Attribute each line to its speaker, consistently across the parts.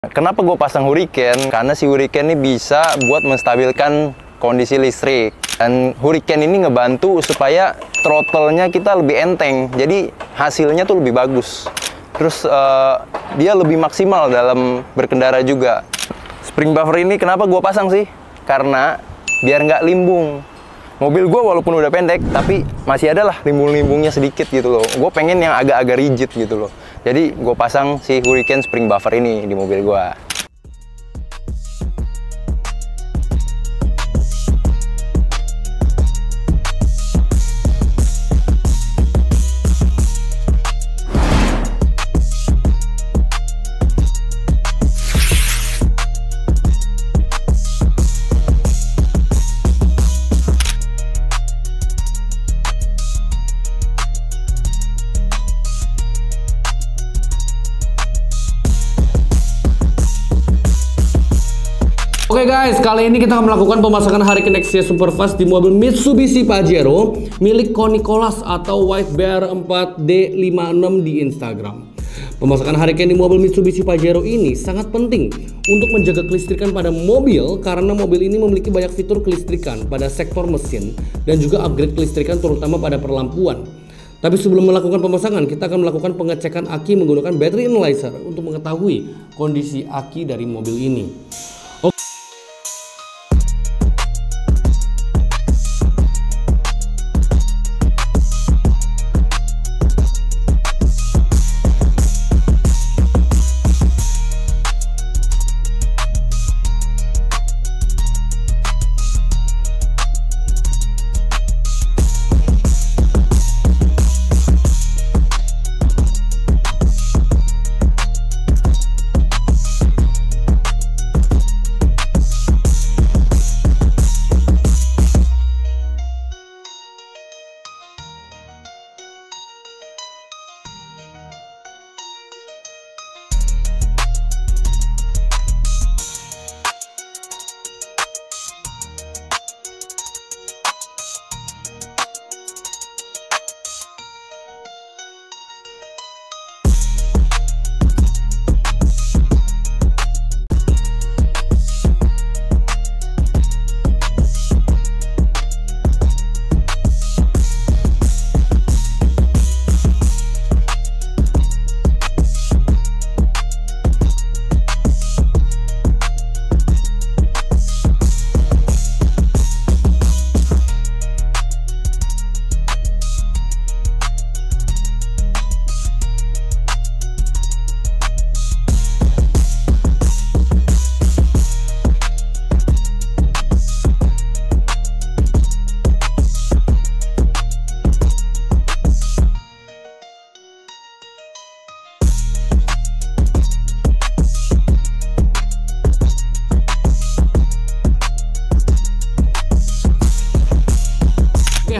Speaker 1: Kenapa gue pasang Hurricane? Karena si Hurricane ini bisa buat menstabilkan kondisi listrik. Dan Hurricane ini ngebantu supaya throttle-nya kita lebih enteng. Jadi hasilnya tuh lebih bagus. Terus dia lebih maksimal dalam berkendara juga. Spring buffer ini kenapa gue pasang sih? Karena biar nggak limbung. Mobil gue walaupun udah pendek, tapi masih ada lah limbung-limbungnya sedikit gitu loh. Gue pengen yang agak-agak rigid gitu loh. Jadi gue pasang si Hurricane spring buffer ini di mobil gue.
Speaker 2: Oke guys, kali ini kita akan melakukan pemasangan Hurricane XC Superfast di mobil Mitsubishi Pajero milik Ko Nicholas atau White Bear 4D56 di Instagram. Pemasangan Hurricane di mobil Mitsubishi Pajero ini sangat penting untuk menjaga kelistrikan pada mobil karena mobil ini memiliki banyak fitur kelistrikan pada sektor mesin dan juga upgrade kelistrikan terutama pada perlampuan. Tapi sebelum melakukan pemasangan, kita akan melakukan pengecekan aki menggunakan battery analyzer untuk mengetahui kondisi aki dari mobil ini.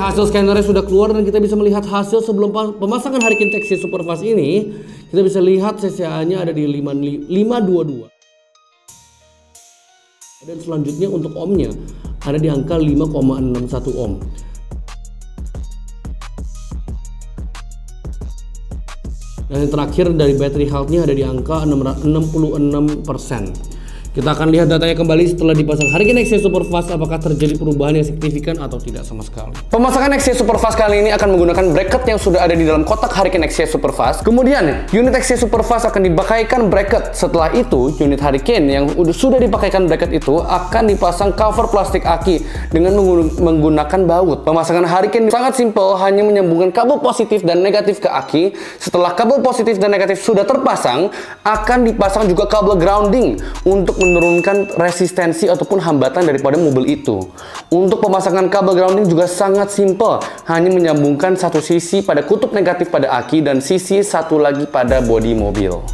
Speaker 2: Hasil scannernya sudah keluar dan kita bisa melihat hasil sebelum pemasangan Hurricane XC Superfast ini. Kita bisa lihat CCA-nya ada di 522. Dan selanjutnya untuk ohmnya ada di angka 5,61 ohm. Dan yang terakhir dari battery health-nya ada di angka 66%. Kita akan lihat datanya kembali setelah dipasang Hurricane XC Superfast apakah terjadi perubahan yang signifikan atau tidak sama sekali. Pemasangan XC Superfast kali ini akan menggunakan bracket yang sudah ada di dalam kotak Hurricane XC Superfast. Kemudian unit XC Superfast akan dipakaikan bracket. Setelah itu unit Hurricane yang sudah dipakaikan bracket itu akan dipasang cover plastik aki dengan menggunakan baut. Pemasangan Hurricane sangat simpel, hanya menyambungkan kabel positif dan negatif ke aki. Setelah kabel positif dan negatif sudah terpasang, akan dipasang juga kabel grounding untuk menurunkan resistensi ataupun hambatan daripada mobil itu. Untuk pemasangan kabel grounding juga sangat simpel, hanya menyambungkan satu sisi pada kutub negatif pada aki dan sisi satu lagi pada bodi mobil.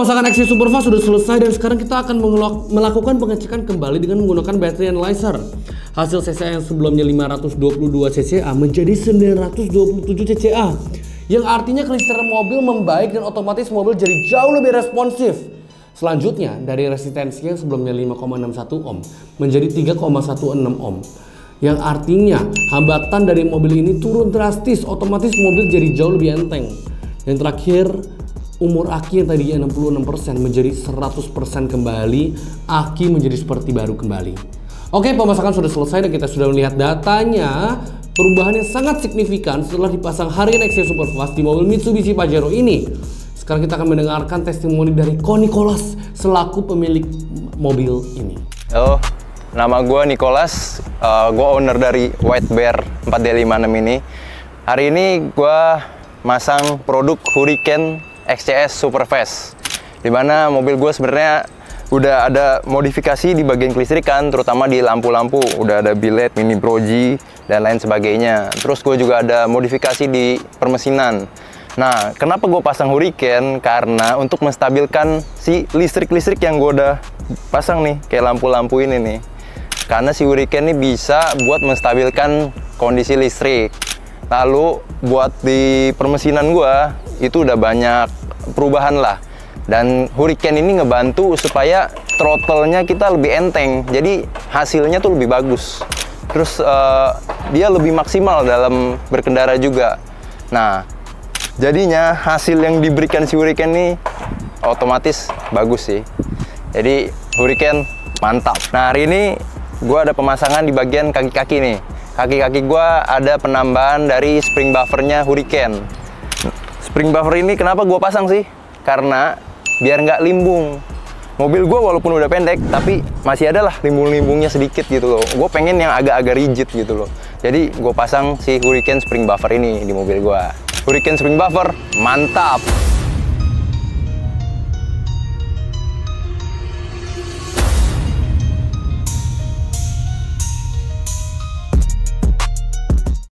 Speaker 2: Pemasangan XC Superfast sudah selesai dan sekarang kita akan melakukan pengecekan kembali dengan menggunakan battery analyzer. Hasil CCA yang sebelumnya 522 CCA menjadi 927 CCA. Yang artinya kelistrikan mobil membaik dan otomatis mobil jadi jauh lebih responsif. Selanjutnya, dari resistensi yang sebelumnya 5,61 ohm menjadi 3,16 ohm. Yang artinya hambatan dari mobil ini turun drastis, otomatis mobil jadi jauh lebih enteng. Yang terakhir, umur aki yang tadinya 66% menjadi 100% kembali, aki menjadi seperti baru kembali. Oke, pemasangan sudah selesai dan kita sudah melihat datanya. Perubahan yang sangat signifikan setelah dipasang Hurricane XC Superfast di mobil Mitsubishi Pajero ini. Sekarang kita akan mendengarkan testimoni dari Ko Nicholas selaku pemilik mobil ini.
Speaker 1: Halo, nama gue Nicholas, gue owner dari White Bear 4D56 ini. Hari ini gue masang produk Hurricane XCS Superfast, dimana mobil gue sebenarnya udah ada modifikasi di bagian kelistrikan, terutama di lampu-lampu. Udah ada bilet, mini proji, dan lain sebagainya. Terus gue juga ada modifikasi di permesinan. Nah, kenapa gue pasang Hurricane? Karena untuk menstabilkan si listrik-listrik yang gue udah pasang nih, kayak lampu-lampu ini nih. Karena si Hurricane ini bisa buat menstabilkan kondisi listrik. Lalu buat di permesinan gue itu udah banyak perubahan lah. Dan Hurricane ini ngebantu supaya throttle-nya kita lebih enteng, jadi hasilnya tuh lebih bagus. Terus dia lebih maksimal dalam berkendara juga. Nah, jadinya hasil yang diberikan si Hurricane ini otomatis bagus sih. Jadi Hurricane mantap. Nah, hari ini gue ada pemasangan di bagian kaki-kaki nih. Kaki-kaki gue ada penambahan dari spring buffernya Hurricane. Spring buffer ini kenapa gue pasang sih? Karena biar nggak limbung. Mobil gue walaupun udah pendek, tapi masih ada lah limbung-limbungnya sedikit gitu loh. Gue pengen yang agak-agak rigid gitu loh. Jadi gue pasang si Hurricane Spring Buffer ini di mobil gue. Hurricane Spring Buffer, mantap!